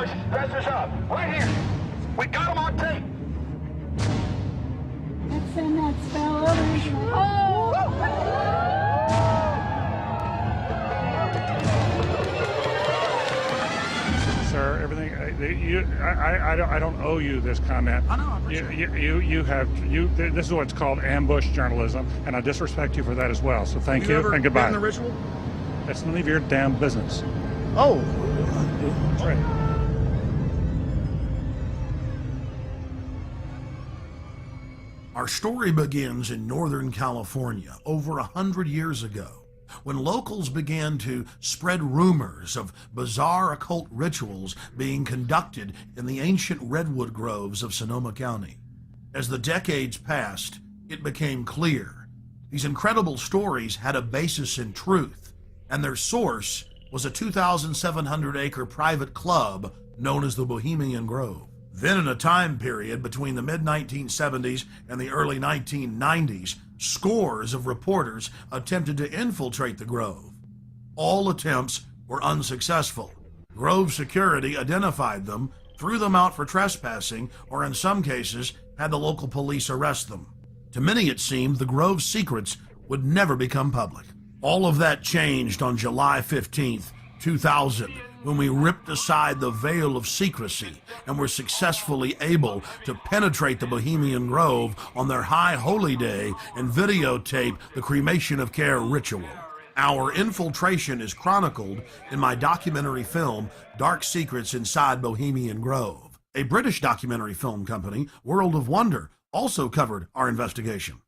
ambush dressed us up. Right here. We got them on tape. Let's send that spell over. Oh! Sir, everything. I don't owe you this comment. I know. I appreciate it. You have. This is what's called ambush journalism, and I disrespect you for that as well. So thank you ever and goodbye. been in the ritual? That's none of your damn business. Oh. That's right. Our story begins in Northern California over 100 years ago, when locals began to spread rumors of bizarre occult rituals being conducted in the ancient redwood groves of Sonoma County. As the decades passed, it became clear these incredible stories had a basis in truth, and their source was a 2,700-acre private club known as the Bohemian Grove. Then, in a time period between the mid-1970s and the early 1990s, scores of reporters attempted to infiltrate the Grove. All attempts were unsuccessful. Grove security identified them, threw them out for trespassing, or in some cases, had the local police arrest them. To many, it seemed the Grove's secrets would never become public. All of that changed on July 15th, 2000, when we ripped aside the veil of secrecy and were successfully able to penetrate the Bohemian Grove on their high holy day and videotape the cremation of care ritual. Our infiltration is chronicled in my documentary film, Dark Secrets Inside Bohemian Grove. A British documentary film company, World of Wonder, also covered our investigation.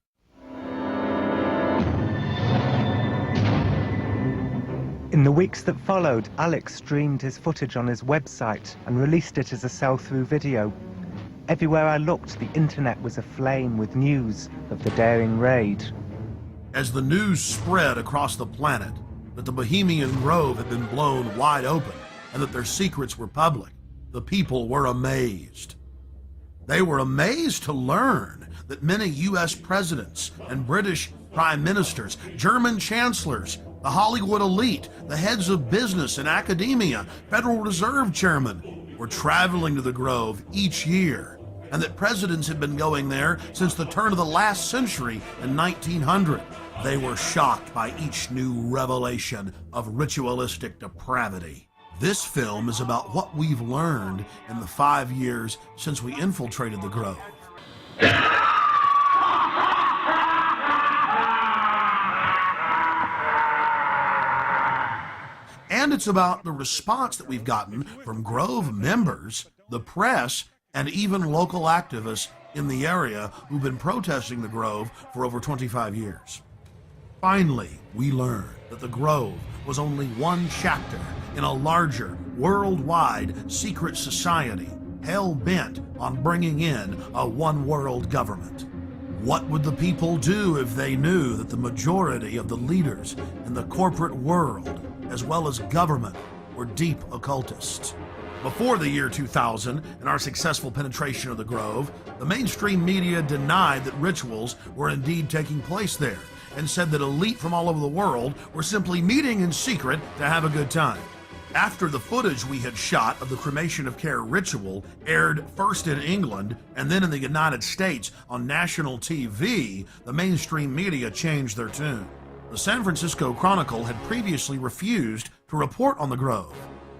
In the weeks that followed, Alex streamed his footage on his website and released it as a sell-through video. Everywhere I looked, the internet was aflame with news of the daring raid. As the news spread across the planet that the Bohemian Grove had been blown wide open and that their secrets were public, the people were amazed. They were amazed to learn that many U.S. presidents and British prime ministers, German chancellors, the Hollywood elite, the heads of business and academia, Federal Reserve chairmen were traveling to the Grove each year, and that presidents had been going there since the turn of the last century in 1900. They were shocked by each new revelation of ritualistic depravity. This film is about what we've learned in the 5 years since we infiltrated the Grove. And it's about the response that we've gotten from Grove members, the press, and even local activists in the area who've been protesting the Grove for over 25 years. Finally, we learned that the Grove was only one chapter in a larger, worldwide secret society hell-bent on bringing in a one-world government. What would the people do if they knew that the majority of the leaders in the corporate world, as well as government, were deep occultists? Before the year 2000 and our successful penetration of the Grove, the mainstream media denied that rituals were indeed taking place there and said that elite from all over the world were simply meeting in secret to have a good time. After the footage we had shot of the cremation of care ritual aired first in England and then in the United States on national TV, the mainstream media changed their tune. The San Francisco Chronicle had previously refused to report on the Grove.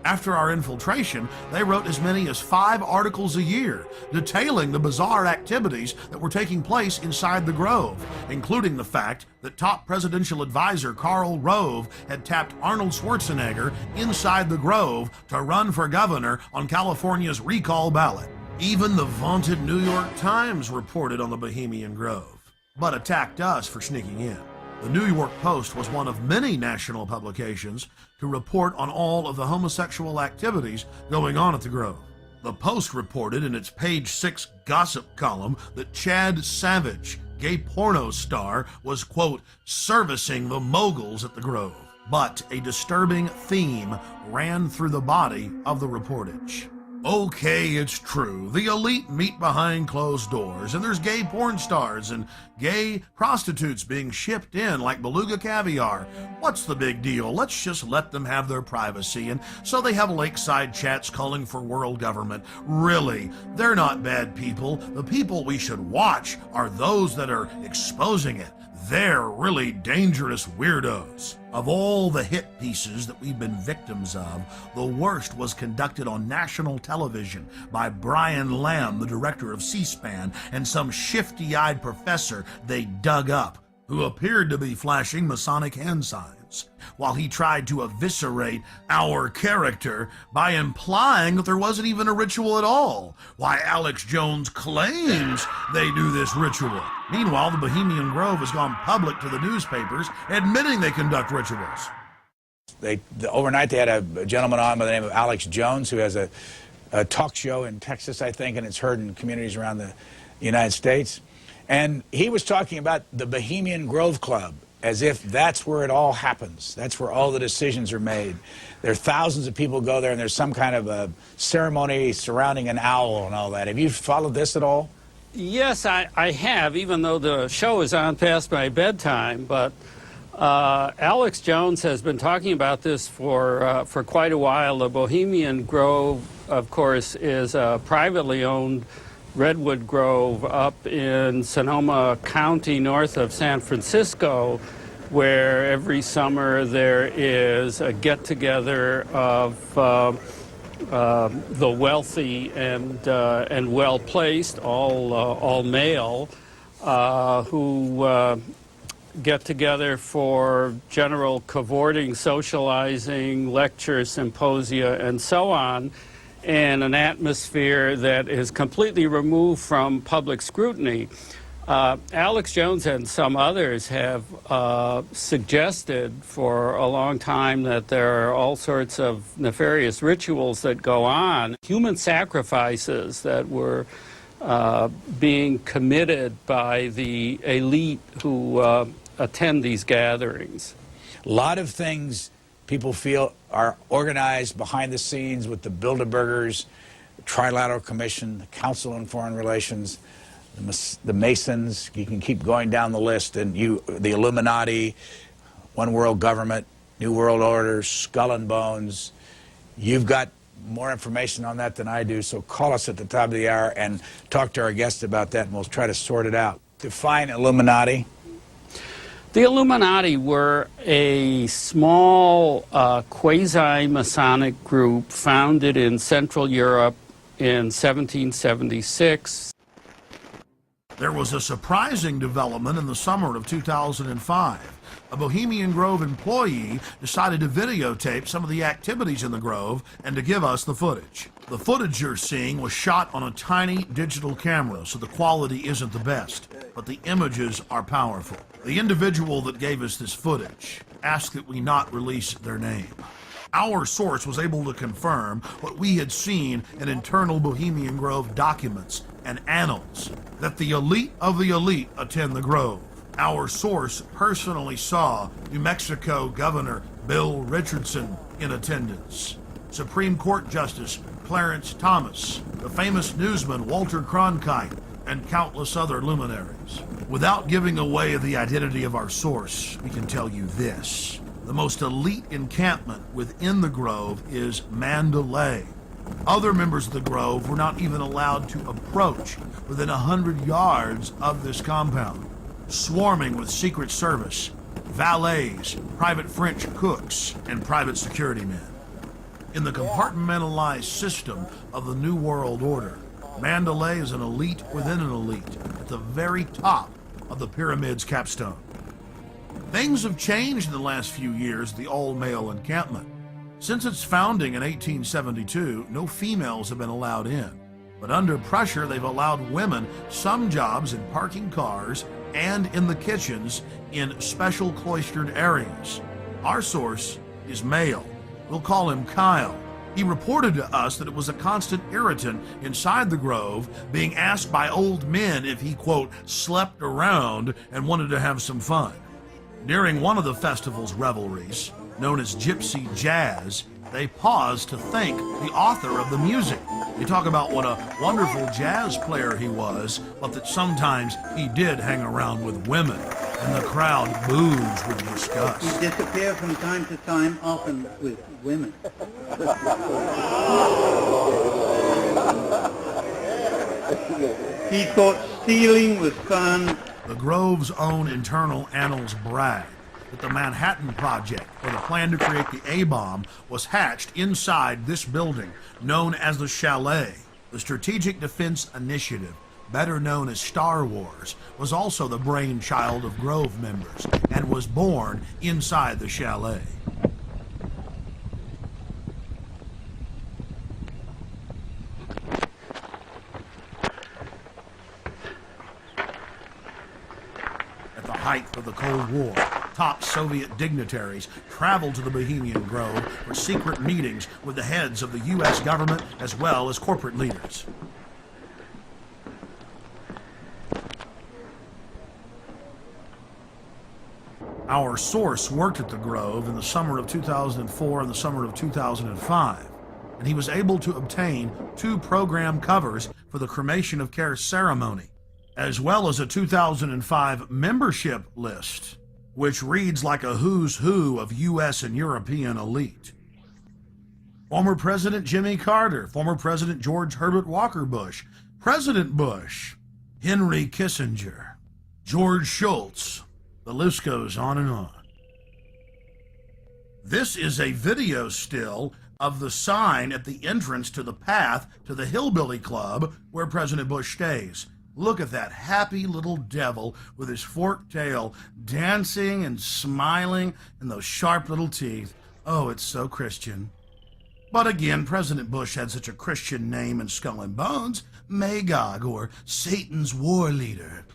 After our infiltration, they wrote as many as 5 articles a year detailing the bizarre activities that were taking place inside the Grove, including the fact that top presidential advisor Karl Rove had tapped Arnold Schwarzenegger inside the Grove to run for governor on California's recall ballot. Even the vaunted New York Times reported on the Bohemian Grove, but attacked us for sneaking in. The New York Post was one of many national publications to report on all of the homosexual activities going on at the Grove. The Post reported in its page 6 gossip column that Chad Savage, gay porno star, was, quote, servicing the moguls at the Grove. But a disturbing theme ran through the body of the reportage. Okay, it's true. The elite meet behind closed doors, and there's gay porn stars and gay prostitutes being shipped in like beluga caviar. What's the big deal? Let's just let them have their privacy. And so they have lakeside chats calling for world government. Really, they're not bad people. The people we should watch are those that are exposing it. They're really dangerous weirdos. Of all the hit pieces that we've been victims of, the worst was conducted on national television by Brian Lamb, the director of C-SPAN, and some shifty-eyed professor they dug up, who appeared to be flashing Masonic hand signs, while he tried to eviscerate our character by implying that there wasn't even a ritual at all. Why, Alex Jones claims they do this ritual. Meanwhile, the Bohemian Grove has gone public to the newspapers, admitting they conduct rituals. Overnight, they had a gentleman on by the name of Alex Jones, who has a talk show in Texas, I think, and it's heard in communities around the United States. And he was talking about the Bohemian Grove Club, as if that's where it all happens. That's where all the decisions are made. There are thousands of people go there, and there's some kind of a ceremony surrounding an owl and all that. Have you followed this at all? Yes, I have, even though the show is on past my bedtime. But Alex Jones has been talking about this for quite a while. The Bohemian Grove, of course, is a privately owned redwood grove up in Sonoma County, north of San Francisco, where every summer there is a get-together of the wealthy and well-placed, all male, who get together for general cavorting, socializing, lectures, symposia, and so on, in an atmosphere that is completely removed from public scrutiny. Alex Jones and some others have suggested for a long time that there are all sorts of nefarious rituals that go on, human sacrifices that were being committed by the elite who attend these gatherings. A lot of things people feel are organized behind the scenes with the Bilderbergers, the Trilateral Commission, the Council on Foreign Relations, the Masons. You can keep going down the list, and the Illuminati, One World Government, New World Order, Skull and Bones. You've got more information on that than I do, so call us at the top of the hour and talk to our guest about that, and we'll try to sort it out. Define Illuminati. The Illuminati were a small quasi-Masonic group founded in Central Europe in 1776. There was a surprising development in the summer of 2005. A Bohemian Grove employee decided to videotape some of the activities in the Grove and to give us the footage. The footage you're seeing was shot on a tiny digital camera, so the quality isn't the best, but the images are powerful. The individual that gave us this footage asked that we not release their name. Our source was able to confirm what we had seen in internal Bohemian Grove documents and annals, that the elite of the elite attend the Grove. Our source personally saw New Mexico Governor Bill Richardson in attendance, Supreme Court Justice Clarence Thomas, the famous newsman Walter Cronkite, and countless other luminaries. Without giving away the identity of our source, we can tell you this. The most elite encampment within the Grove is Mandalay. Other members of the Grove were not even allowed to approach within 100 yards of this compound, swarming with Secret Service, valets, private French cooks, and private security men. In the compartmentalized system of the New World Order, Mandalay is an elite within an elite, at the very top of the pyramid's capstone. Things have changed in the last few years at the all-male encampment. Since its founding in 1872, no females have been allowed in. But under pressure, they've allowed women some jobs in parking cars and in the kitchens in special cloistered areas. Our source is male. We'll call him Kyle. He reported to us that it was a constant irritant inside the Grove, being asked by old men if he, quote, slept around and wanted to have some fun. During one of the festival's revelries, known as Gypsy Jazz, they pause to thank the author of the music. They talk about what a wonderful jazz player he was, but that sometimes he did hang around with women, and the crowd boos with disgust. He disappeared from time to time, often with women. He thought stealing was fun. The Grove's own internal annals brag that the Manhattan Project, or the plan to create the A-bomb, was hatched inside this building, known as the Chalet. The Strategic Defense Initiative, better known as Star Wars, was also the brainchild of Grove members and was born inside the Chalet. At the height of the Cold War, top Soviet dignitaries traveled to the Bohemian Grove for secret meetings with the heads of the U.S. government as well as corporate leaders. Our source worked at the Grove in the summer of 2004 and the summer of 2005, and he was able to obtain 2 program covers for the cremation of care ceremony, as well as a 2005 membership list, which reads like a who's who of U.S. and European elite. Former President Jimmy Carter, former President George Herbert Walker Bush, President Bush, Henry Kissinger, George Shultz. The list goes on and on. This is a video still of the sign at the entrance to the path to the Hillbilly Club where President Bush stays. Look at that happy little devil with his forked tail dancing and smiling and those sharp little teeth. Oh, it's so Christian. But again, President Bush had such a Christian name in Skull and Bones, Magog, or Satan's war leader.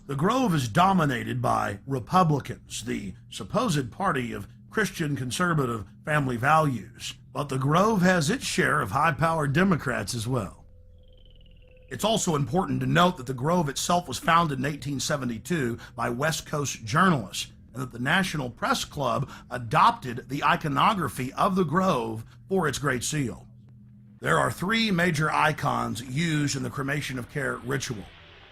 The Grove is dominated by Republicans, the supposed party of Christian conservative family values, but the Grove has its share of high-powered Democrats as well. It's also important to note that the Grove itself was founded in 1872 by West Coast journalists, and that the National Press Club adopted the iconography of the Grove for its Great Seal. There are 3 major icons used in the cremation of care ritual: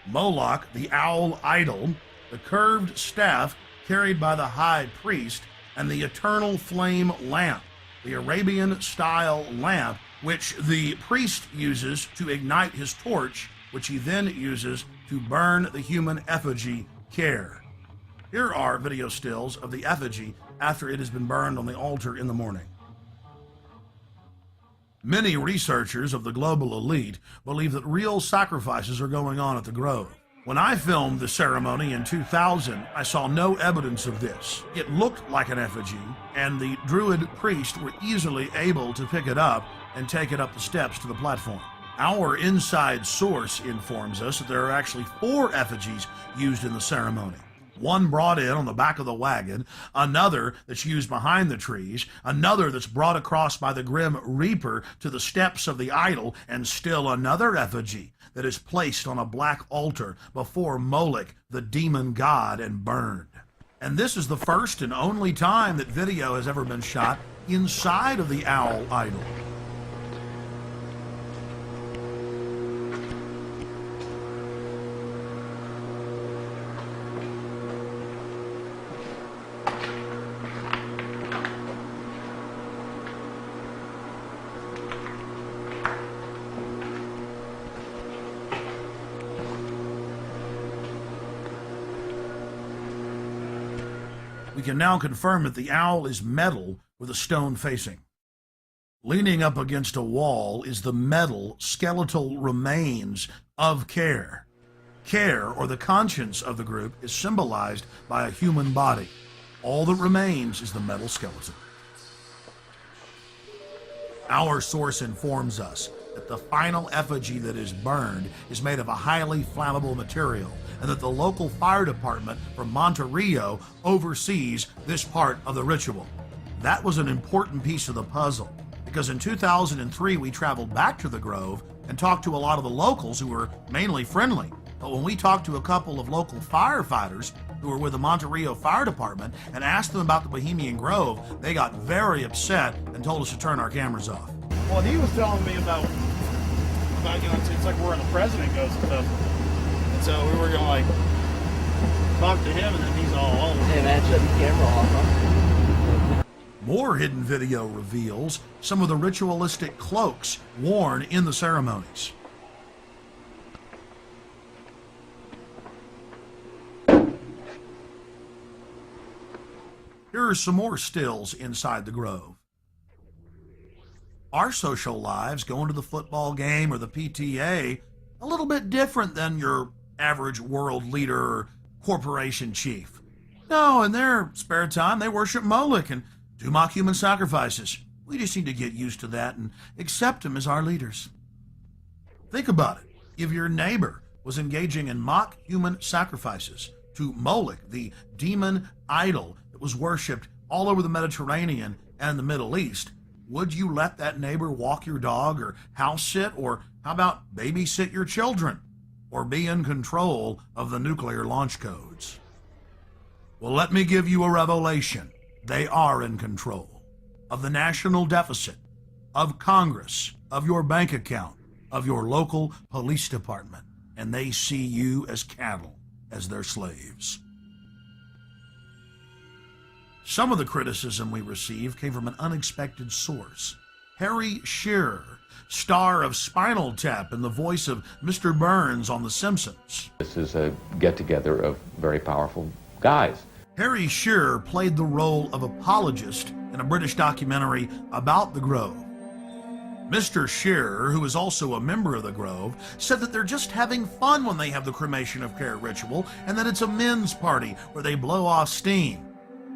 Moloch, the owl idol, the curved staff carried by the high priest, and the eternal flame lamp, the Arabian-style lamp which the priest uses to ignite his torch, which he then uses to burn the human effigy care. Here are video stills of the effigy after it has been burned on the altar in the morning. Many researchers of the global elite believe that real sacrifices are going on at the Grove. When I filmed the ceremony in 2000, I saw no evidence of this. It looked like an effigy, and the Druid priests were easily able to pick it up and take it up the steps to the platform. Our inside source informs us that there are actually 4 effigies used in the ceremony. One brought in on the back of the wagon, another that's used behind the trees, another that's brought across by the Grim Reaper to the steps of the idol, and still another effigy that is placed on a black altar before Moloch, the demon god, and burned. And this is the first and only time that video has ever been shot inside of the owl idol. We can now confirm that the owl is metal with a stone facing. Leaning up against a wall is the metal skeletal remains of Care. Care, or the conscience of the group, is symbolized by a human body. All that remains is the metal skeleton. Our source informs us that the final effigy that is burned is made of a highly flammable material, and that the local fire department from Monterrey oversees this part of the ritual. That was an important piece of the puzzle, because in 2003 we traveled back to the Grove and talked to a lot of the locals who were mainly friendly, But when we talked to a couple of local firefighters who were with the Monterey Fire Department and asked them about the Bohemian Grove, they got very upset and told us to turn our cameras off. Well, he was telling me about you know, it's like where the president goes to stuff. And so we were going to like talk to him, and then he's all over. Hey man, shut the camera off, huh? More hidden video reveals some of the ritualistic cloaks worn in the ceremonies. Here are some more stills inside the Grove. Our social lives, going to the football game or the PTA, a little bit different than your average world leader or corporation chief. No, in their spare time, they worship Moloch and do mock human sacrifices. We just need to get used to that and accept them as our leaders. Think about it. If your neighbor was engaging in mock human sacrifices to Moloch, the demon idol that was worshipped all over the Mediterranean and the Middle East, would you let that neighbor walk your dog or house sit, or how about babysit your children, or be in control of the nuclear launch codes? Well, let me give you a revelation. They are in control of the national deficit, of Congress, of your bank account, of your local police department, and they see you as cattle, as their slaves. Some of the criticism we received came from an unexpected source. Harry Shearer, star of Spinal Tap and the voice of Mr. Burns on The Simpsons. This is a get-together of very powerful guys. Harry Shearer played the role of apologist in a British documentary about the Grove. Mr. Shearer, who is also a member of the Grove, said that they're just having fun when they have the cremation of care ritual, and that it's a men's party where they blow off steam.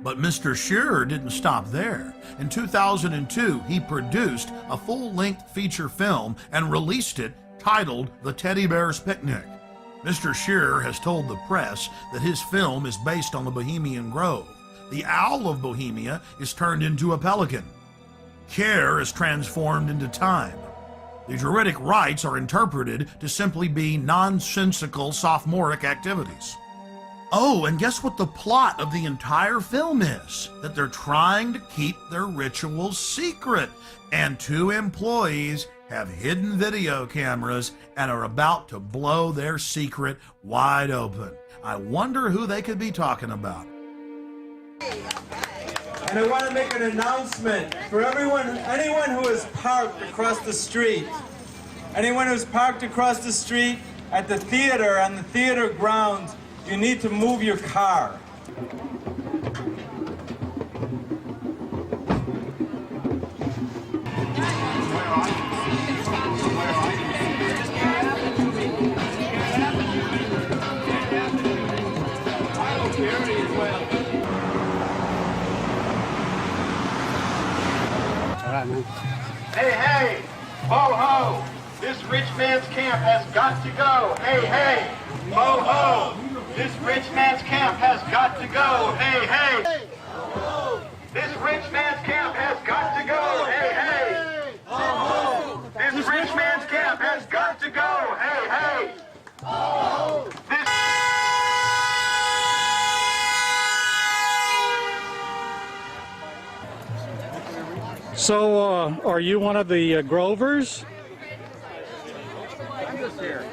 But Mr. Shearer didn't stop there. In 2002, he produced a full-length feature film and released it titled The Teddy Bear's Picnic. Mr. Shearer has told the press that his film is based on the Bohemian Grove. The owl of Bohemia is turned into a pelican. Care is transformed into time. The Druidic rites are interpreted to simply be nonsensical sophomoric activities. Oh, and guess what the plot of the entire film is? That they're trying to keep their rituals secret, and 2 employees have hidden video cameras and are about to blow their secret wide open. I wonder who they could be talking about. And I want to make an announcement for anyone who is parked across the street. Anyone who's parked across the street at the theater, on the theater grounds, you need to move your car. Hey, hey, ho, ho, this rich man's camp has got to go. Hey, hey, ho, ho, this rich man's camp has got to go. Hey, hey, this rich man's camp has got to go. Hey, hey, this rich man's camp has got to go. Hey, hey, this... So, are you one of the Grovers? I'm just here.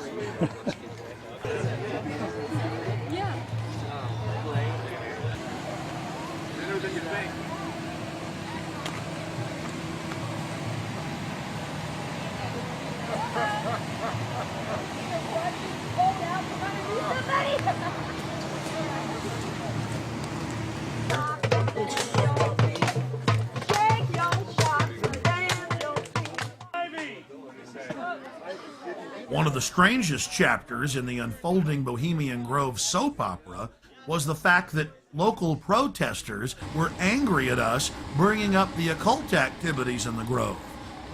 One of the strangest chapters in the unfolding Bohemian Grove soap opera was the fact that local protesters were angry at us bringing up the occult activities in the Grove.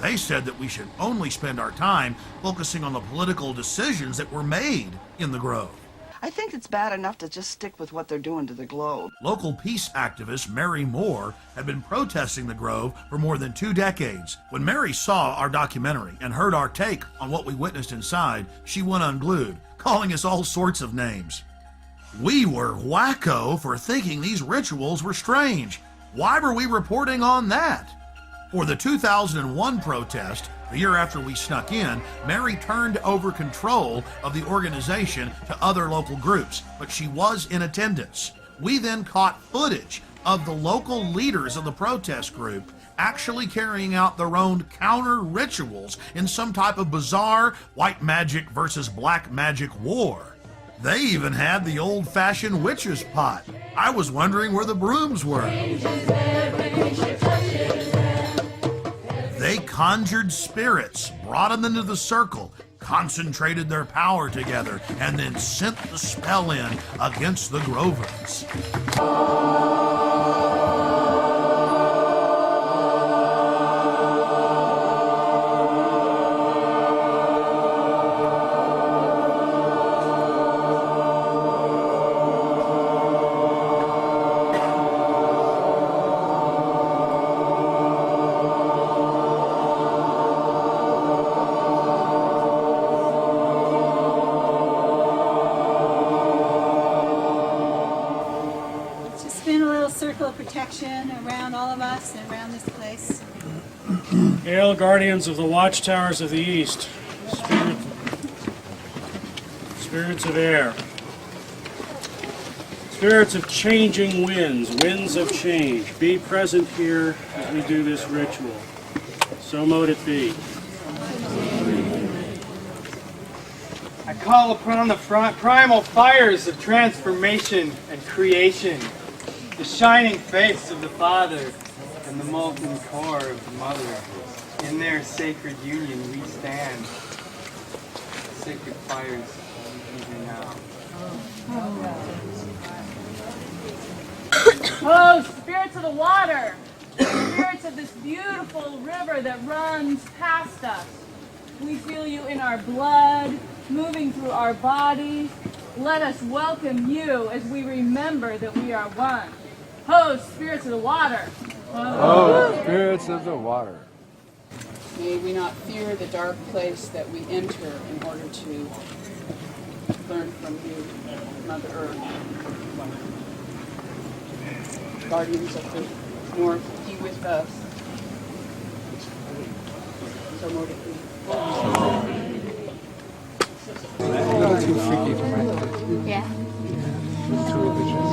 They said that we should only spend our time focusing on the political decisions that were made in the Grove. I think it's bad enough to just stick with what they're doing to the Globe. Local peace activist Mary Moore had been protesting the Grove for more than 2 decades. When Mary saw our documentary and heard our take on what we witnessed inside, she went unglued, calling us all sorts of names. We were wacko for thinking these rituals were strange. Why were we reporting on that? For the 2001 protest, the year after we snuck in, Mary turned over control of the organization to other local groups, but she was in attendance. We then caught footage of the local leaders of the protest group actually carrying out their own counter rituals in some type of bizarre white magic versus black magic war. They even had the old-fashioned witch's pot. I was wondering where the brooms were. They conjured spirits, brought them into the circle, concentrated their power together, and then sent the spell in against the Grovers. Protection around all of us and around this place. Hail, guardians of the watchtowers of the east, spirits of air, spirits of changing winds, winds of change, be present here as we do this ritual. So mote it be. I call upon the primal fires of transformation and creation, the shining face of the Father and the molten core of the Mother. In their sacred union we stand, sacred fires even now. Oh, spirits of the water, spirits of this beautiful river that runs past us. We feel you in our blood, moving through our bodies. Let us welcome you as we remember that we are one. Ho, spirits of the water. Oh, spirits of the water. May we not fear the dark place that we enter in order to learn from you, Mother Earth. Guardians of the North, be with us. So mote it be. A little too freaky for my taste. Yeah. Too religious.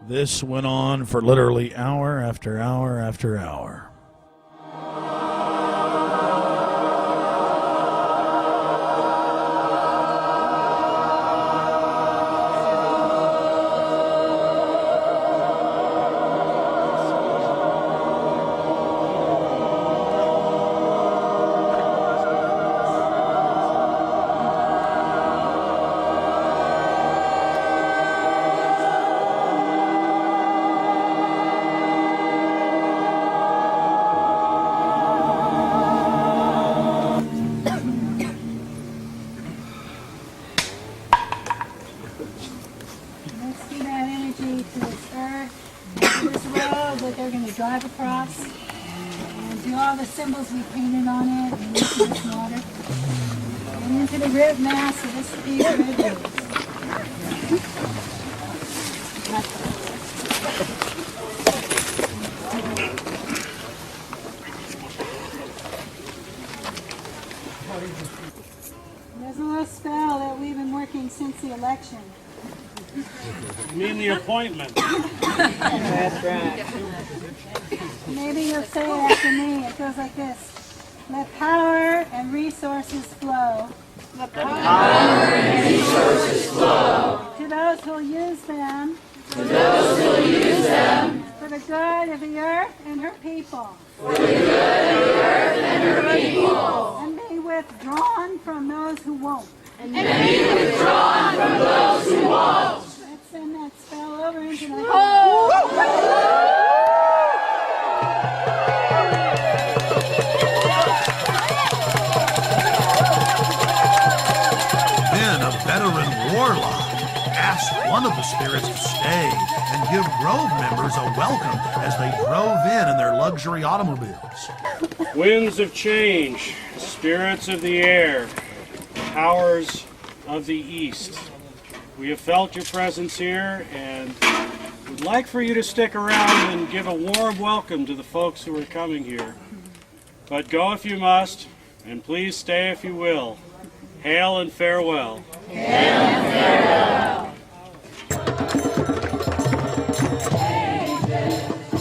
This went on for literally hour after hour after hour. Drive across and do all the symbols we painted on it and into this water. and into the rib mass of this beef rib. There's a little spell that we've been working since the election. You mean the appointment? That's right. Maybe you'll say it after me. It goes like this. Let power and resources flow. Let power and resources flow. To those who'll use them. To those who'll use them. For the good of the earth and her people. For the good of the earth and her people. And be withdrawn from those who won't. And be withdrawn from those who won't. Let's send that spell over into the... Veteran warlock asked one of the spirits to stay and give Grove members a welcome as they drove in their luxury automobiles. Winds of change, spirits of the air, powers of the east. We have felt your presence here and would like for you to stick around and give a warm welcome to the folks who are coming here. But go if you must, and please stay if you will. Hail and farewell. Hail and farewell.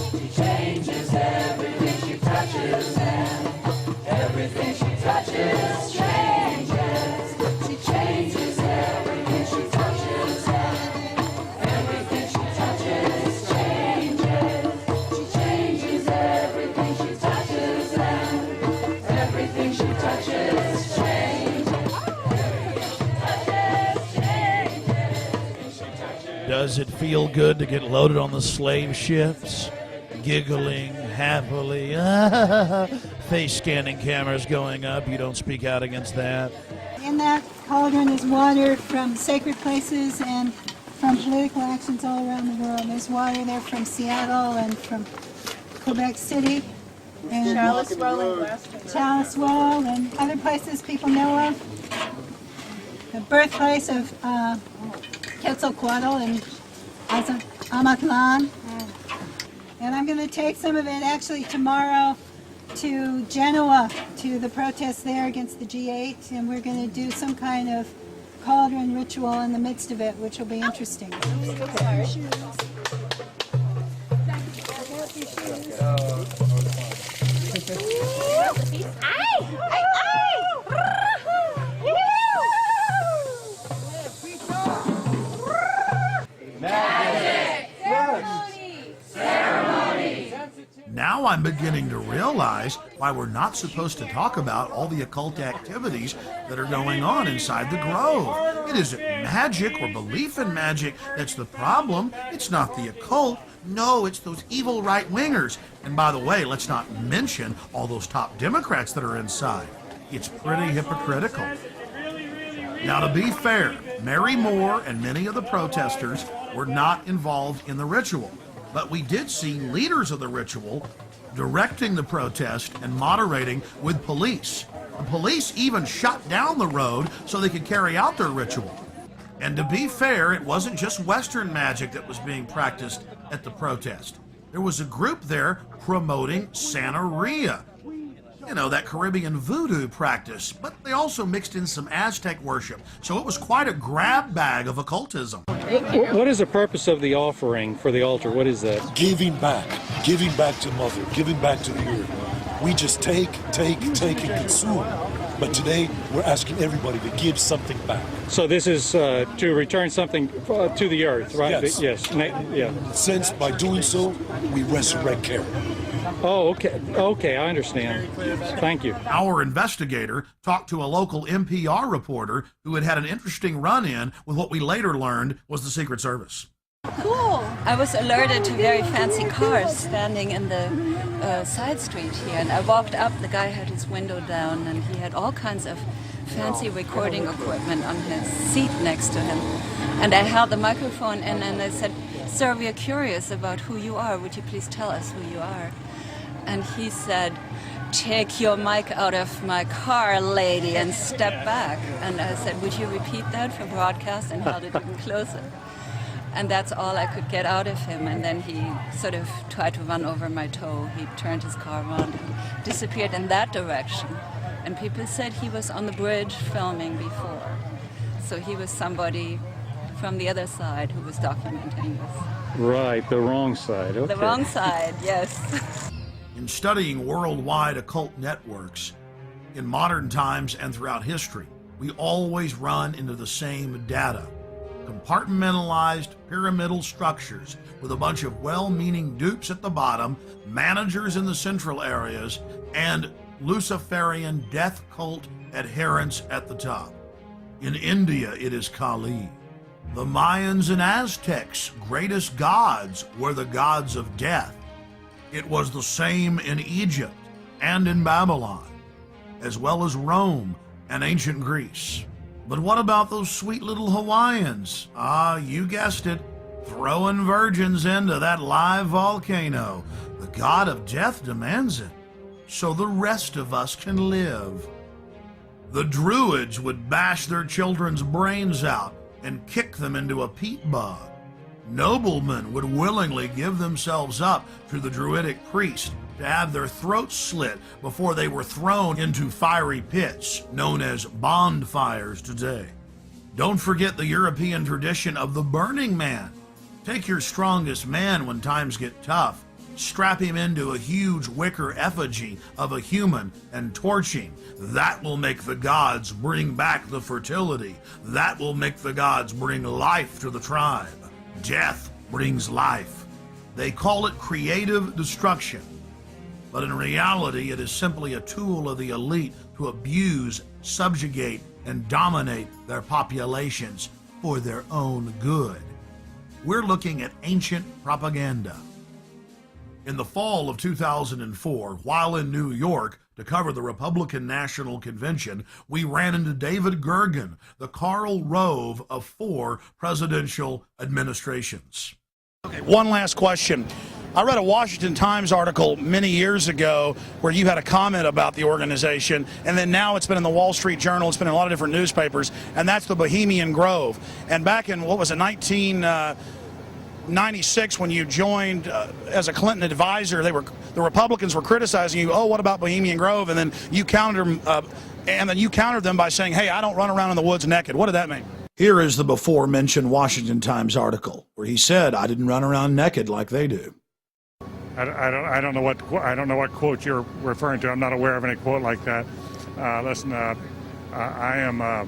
She changes everything she touches, and everything she touches changes. She changes everything she touches, and everything she touches changes. She changes everything she touches, and everything she touches changes. Does it feel good to get loaded on the slave ships? Giggling happily. Face scanning cameras going up. You don't speak out against that. In that cauldron is water from sacred places and from political actions all around the world. There's water there from Seattle and from Quebec City. And Chalice Well and other places people know of. The birthplace of Quetzalcoatl and Amatlan. And I'm going to take some of it actually tomorrow to Genoa, to the protest there against the G8, and we're going to do some kind of cauldron ritual in the midst of it, which will be interesting. Now I'm beginning to realize why we're not supposed to talk about all the occult activities that are going on inside the Grove. It isn't magic or belief in magic that's the problem. It's not the occult. No, it's those evil right-wingers. And by the way, let's not mention all those top Democrats that are inside. It's pretty hypocritical. Now, to be fair, Mary Moore and many of the protesters were not involved in the ritual. But we did see leaders of the ritual directing the protest and moderating with police. The police even shut down the road so they could carry out their ritual. And to be fair, it wasn't just Western magic that was being practiced at the protest. There was a group there promoting Santeria. You know, that Caribbean voodoo practice, but they also mixed in some Aztec worship. So it was quite a grab bag of occultism. What is the purpose of the offering for the altar? What is that? Giving back to Mother, giving back to the earth. We just take, and consume. But today, we're asking everybody to give something back. So this is to return something to the earth, right? Yes. Yeah. Since by doing so, we resurrect care. Oh, okay. Okay, I understand. Thank you. Our investigator talked to a local NPR reporter who had had an interesting run-in with what we later learned was the Secret Service. Cool. I was alerted to very fancy cars standing in the side street here, and I walked up. The guy had his window down, and he had all kinds of fancy recording equipment on his seat next to him. And I held the microphone in, and I said, "Sir, we are curious about who you are. Would you please tell us who you are?" And he said, take your mic out of my car, lady, and step back. And I said, would you repeat that for broadcast? And held it even closer. And that's all I could get out of him. And then he sort of tried to run over my toe. He turned his car around and disappeared in that direction. And people said he was on the bridge filming before. So he was somebody from the other side who was documenting this. Right, the wrong side. Okay. The wrong side, yes. In studying worldwide occult networks, in modern times and throughout history, we always run into the same data. Compartmentalized pyramidal structures with a bunch of well-meaning dupes at the bottom, managers in the central areas, and Luciferian death cult adherents at the top. In India, it is Kali. The Mayans and Aztecs' greatest gods were the gods of death. It was the same in Egypt and in Babylon, as well as Rome and ancient Greece. But what about those sweet little Hawaiians? Ah, you guessed it, throwing virgins into that live volcano. The god of death demands it, so the rest of us can live. The Druids would bash their children's brains out and kick them into a peat bog. Noblemen would willingly give themselves up to the Druidic priest to have their throats slit before they were thrown into fiery pits, known as bonfires today. Don't forget the European tradition of the Burning Man. Take your strongest man when times get tough, strap him into a huge wicker effigy of a human and torch him. That will make the gods bring back the fertility. That will make the gods bring life to the tribe. Death brings life. They call it creative destruction, but in reality it is simply a tool of the elite to abuse, subjugate, and dominate their populations for their own good. We're looking at ancient propaganda. In the fall of 2004, while in New York to cover the Republican National Convention, we ran into David Gergen, the Karl Rove of 4 presidential administrations. Okay, one last question. I read a Washington Times article many years ago where you had a comment about the organization, and then now it's been in the Wall Street Journal, it's been in a lot of different newspapers, and that's the Bohemian Grove. And back in, what was it, 1996, when you joined as a Clinton advisor, the Republicans were criticizing you. Oh, what about Bohemian Grove? And then you countered them by saying, "Hey, I don't run around in the woods naked." What did that mean? Here is the before-mentioned Washington Times article where he said, "I didn't run around naked like they do." I don't know what quote you're referring to. I'm not aware of any quote like that. Listen, I am a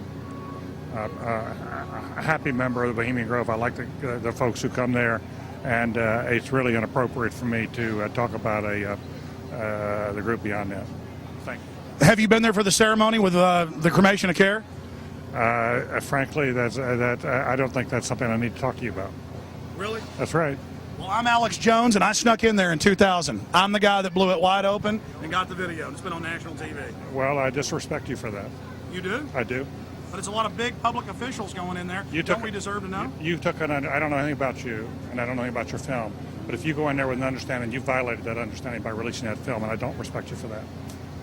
happy member of the Bohemian Grove. I like the folks who come there, and it's really inappropriate for me to talk about the group beyond that. Thank you. Have you been there for the ceremony with the cremation of care? Frankly, I don't think that's something I need to talk to you about. Really? That's right. Well, I'm Alex Jones, and I snuck in there in 2000. I'm the guy that blew it wide open and got the video. It's been on national TV. Well, I disrespect you for that. You do? I do. But it's a lot of big public officials going in there. Don't we deserve to know? I don't know anything about you, and I don't know anything about your film. But if you go in there with an understanding, you violated that understanding by releasing that film, and I don't respect you for that.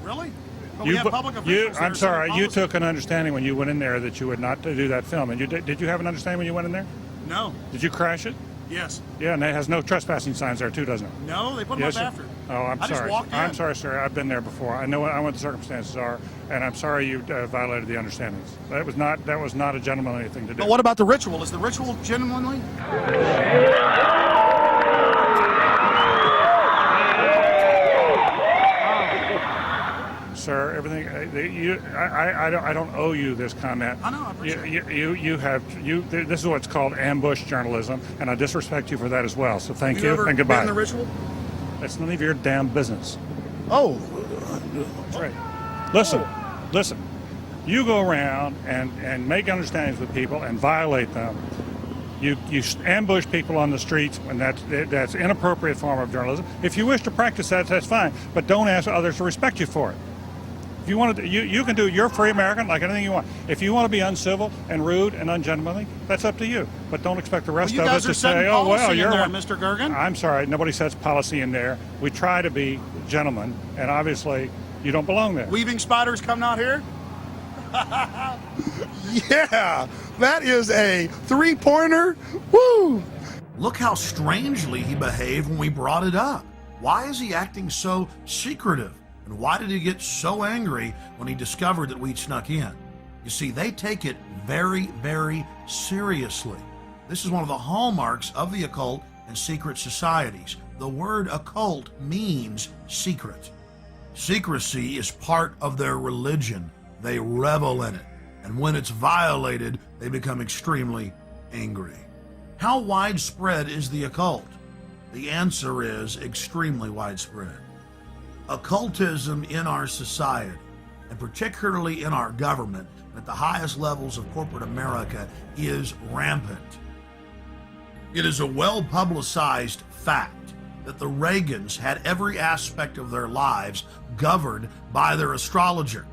Really? But we have public officials. I'm sorry. You took an understanding when you went in there that you would not do that film. And did you have an understanding when you went in there? No. Did you crash it? Yes. Yeah, and it has no trespassing signs there too, doesn't it? No, they put them up after. Oh, I'm sorry. Just walked in. I'm sorry, sir. I've been there before. I know what the circumstances are, and I'm sorry you violated the understandings. That was not a gentlemanly thing to do. But what about the ritual? Is the ritual gentlemanly? Sir, everything. I don't owe you this comment. I know. I appreciate it. This is what's called ambush journalism, and I disrespect you for that as well. So thank you and goodbye. Been in the ritual? That's none of your damn business. Oh, that's right. Listen. You go around and make understandings with people and violate them. You ambush people on the streets, and that's inappropriate form of journalism. If you wish to practice that, that's fine, but don't ask others to respect you for it. If you want to, you can do. You're a free American, like anything you want. If you want to be uncivil and rude and ungentlemanly, that's up to you. But don't expect the rest of us to say, "Oh well, you're there, Mr. Gergen." I'm sorry, nobody sets policy in there. We try to be gentlemen, and obviously, you don't belong there. Weaving spiders coming out here? Yeah, that is a three-pointer. Woo! Look how strangely he behaved when we brought it up. Why is he acting so secretive? And why did he get so angry when he discovered that we'd snuck in? You see, they take it very, very seriously. This is one of the hallmarks of the occult and secret societies. The word occult means secret. Secrecy is part of their religion. They revel in it. And when it's violated, they become extremely angry. How widespread is the occult? The answer is extremely widespread. Occultism in our society, and particularly in our government, at the highest levels of corporate America, is rampant. It is a well-publicized fact that the Reagans had every aspect of their lives governed by their astrologer.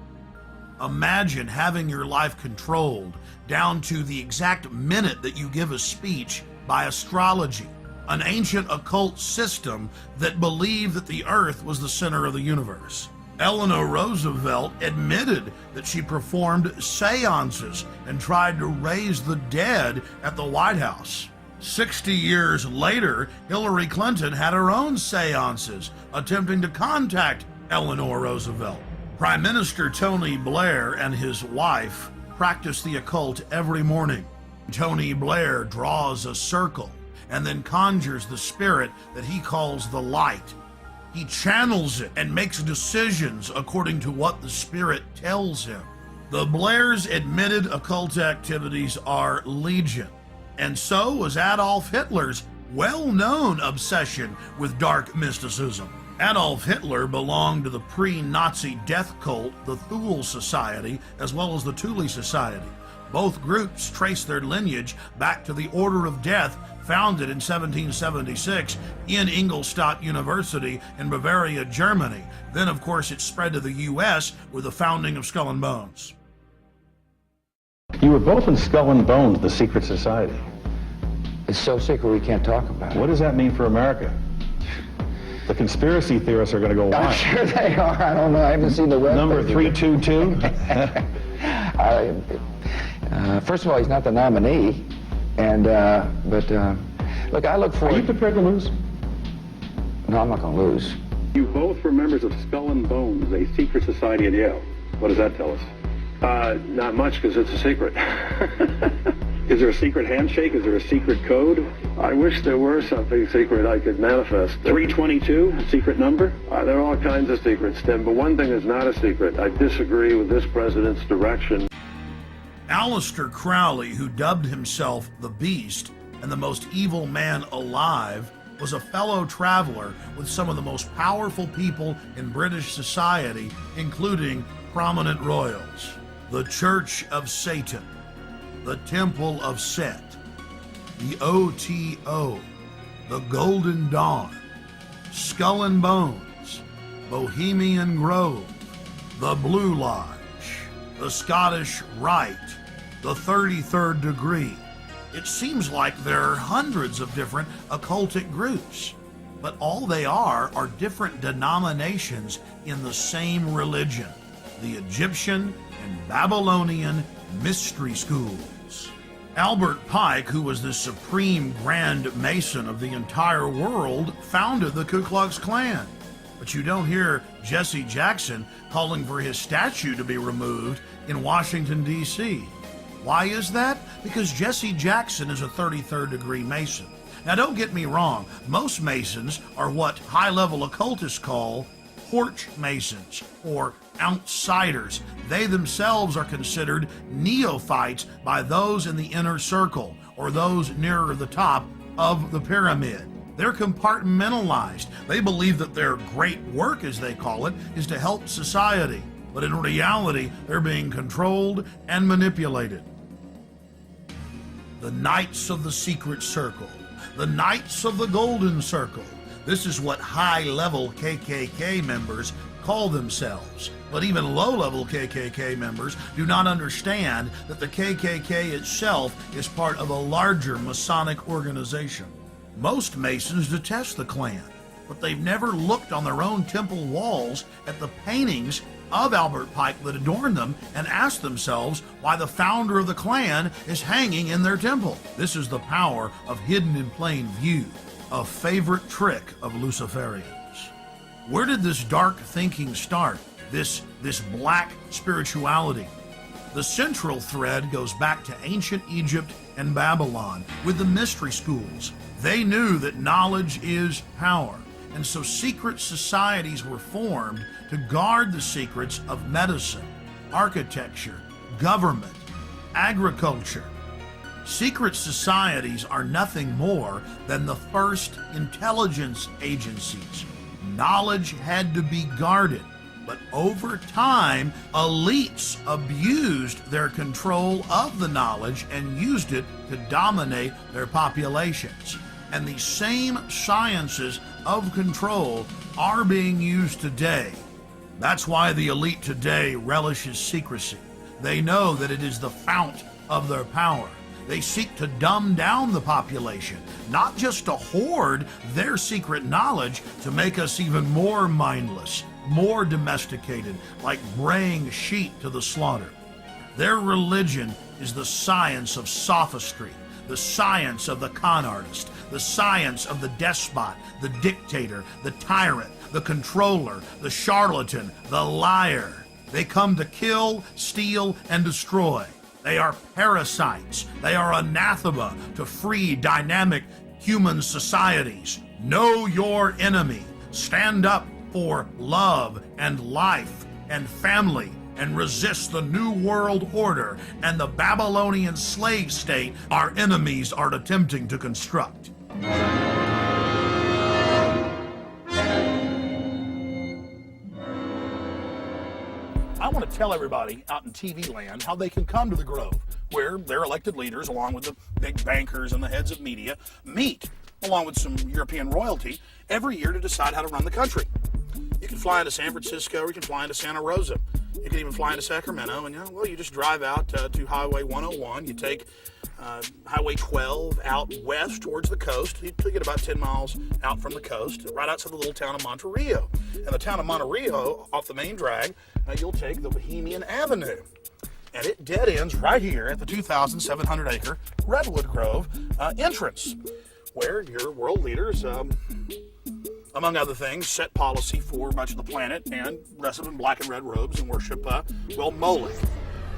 Imagine having your life controlled down to the exact minute that you give a speech by astrology, an ancient occult system that believed that the earth was the center of the universe. Eleanor Roosevelt admitted that she performed seances and tried to raise the dead at the White House. 60 years later, Hillary Clinton had her own seances attempting to contact Eleanor Roosevelt. Prime Minister Tony Blair and his wife practice the occult every morning. Tony Blair draws a circle and then conjures the spirit that he calls the light. He channels it and makes decisions according to what the spirit tells him. The Blairs' admitted occult activities are legion, and so was Adolf Hitler's well-known obsession with dark mysticism. Adolf Hitler belonged to the pre-Nazi death cult, the Thule Society, as well as the Thule Society. Both groups trace their lineage back to the Order of Death, founded in 1776 in Ingolstadt University in Bavaria, Germany. Then, of course, it spread to the U.S. with the founding of Skull and Bones. You were both in Skull and Bones, the secret society. It's so secret we can't talk about it. What does that mean for America? The conspiracy theorists are going to go wild. I'm sure they are. I don't know. I haven't seen the web. Number 322? First of all, he's not the nominee. And, look, I look forward... Are you prepared to lose? No, I'm not going to lose. You both were members of Skull and Bones, a secret society at Yale. What does that tell us? Not much, because it's a secret. Is there a secret handshake? Is there a secret code? I wish there were something secret I could manifest. 322, secret number? There are all kinds of secrets, Tim, but one thing is not a secret. I disagree with this president's direction. Aleister Crowley, who dubbed himself the Beast and the most evil man alive, was a fellow traveler with some of the most powerful people in British society, including prominent royals. The Church of Satan, the Temple of Set, the OTO, the Golden Dawn, Skull and Bones, Bohemian Grove, the Blue Lodge, the Scottish Rite, the 33rd Degree. It seems like there are hundreds of different occultic groups, but all they are different denominations in the same religion, the Egyptian and Babylonian mystery schools. Albert Pike, who was the supreme Grand Mason of the entire world, founded the Ku Klux Klan. But you don't hear Jesse Jackson calling for his statue to be removed in Washington, D.C. Why is that? Because Jesse Jackson is a 33rd degree Mason. Now don't get me wrong, most Masons are what high-level occultists call porch Masons or outsiders. They themselves are considered neophytes by those in the inner circle or those nearer the top of the pyramid. They're compartmentalized. They believe that their great work, as they call it, is to help society. But in reality, they're being controlled and manipulated. The Knights of the Secret Circle, the Knights of the Golden Circle. This is what high-level KKK members call themselves. But even low-level KKK members do not understand that the KKK itself is part of a larger Masonic organization. Most Masons detest the Klan. but they've never looked on their own temple walls at the paintings of Albert Pike that adorn them and asked themselves why the founder of the Klan is hanging in their temple. This is the power of hidden in plain view, a favorite trick of Luciferians. Where did this dark thinking start? This black spirituality? The central thread goes back to ancient Egypt and Babylon with the mystery schools. They knew that knowledge is power, and so secret societies were formed to guard the secrets of medicine, architecture, government, agriculture. Secret societies are nothing more than the first intelligence agencies. Knowledge had to be guarded, but over time, elites abused their control of the knowledge and used it to dominate their populations. And these same sciences of control are being used today. That's why the elite today relishes secrecy. They know that it is the fount of their power. They seek to dumb down the population, not just to hoard their secret knowledge to make us even more mindless, more domesticated, like braying sheep to the slaughter. Their religion is the science of sophistry, the science of the con artist, the science of the despot, the dictator, the tyrant, the controller, the charlatan, the liar. They come to kill, steal, and destroy. They are parasites. They are anathema to free, dynamic human societies. Know your enemy. Stand up for love and life and family and resist the New World Order and the Babylonian slave state our enemies are attempting to construct. I want to tell everybody out in TV land how they can come to the Grove, where their elected leaders, along with the big bankers and the heads of media, meet, along with some European royalty, every year to decide how to run the country. You can fly into San Francisco, or you can fly into Santa Rosa. You can even fly into Sacramento, and you just drive out to Highway 101. You take Highway 12 out west towards the coast. You get about 10 miles out from the coast, right outside the little town of Monterey. And the town of Monterey, off the main drag, you'll take the Bohemian Avenue. And it dead ends right here at the 2,700-acre Redwood Grove entrance, where your world leaders, among other things, set policy for much of the planet and dress up in black and red robes and worship, Moloch.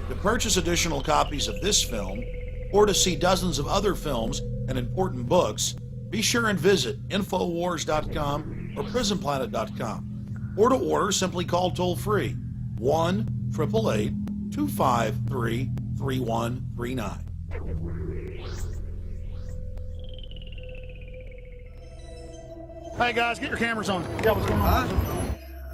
To purchase additional copies of this film, or to see dozens of other films and important books, be sure and visit Infowars.com or PrisonPlanet.com. Or to order, simply call toll-free 1-888-253-3139. Hey guys, get your cameras on. Yeah, what's going on?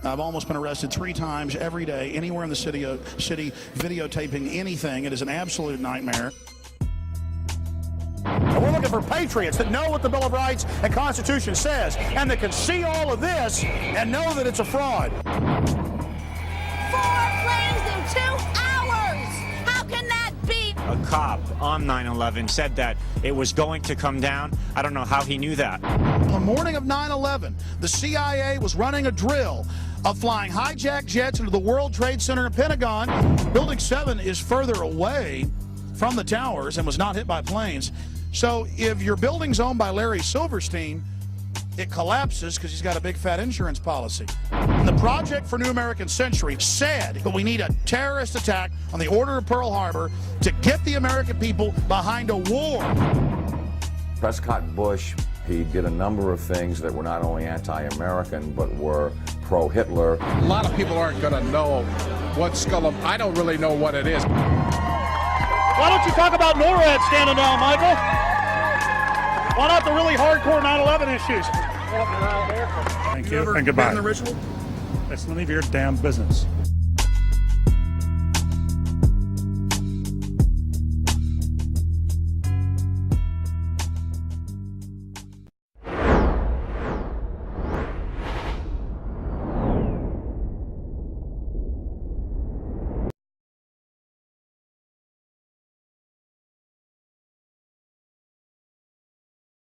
I've almost been arrested 3 times every day, anywhere in the city, videotaping anything. It is an absolute nightmare. And we're looking for patriots that know what the Bill of Rights and Constitution says, and that can see all of this and know that it's a fraud. 4 planes in 2 hours! How can that be? A cop on 9/11 said that it was going to come down. I don't know how he knew that. On the morning of 9/11, the CIA was running a drill of flying hijacked jets into the World Trade Center and Pentagon. Building 7 is further away from the towers and was not hit by planes. So if your building's owned by Larry Silverstein, it collapses because he's got a big fat insurance policy. And the Project for New American Century said that we need a terrorist attack on the Order of Pearl Harbor to get the American people behind a war. Prescott Bush, he did a number of things that were not only anti-American, but were pro-Hitler. A lot of people aren't going to know what Skull. I don't really know what it is. Why don't you talk about NORAD standing down, Michael? Why not the really hardcore 9/11 issues? Thank you, and goodbye. That's none of your damn business.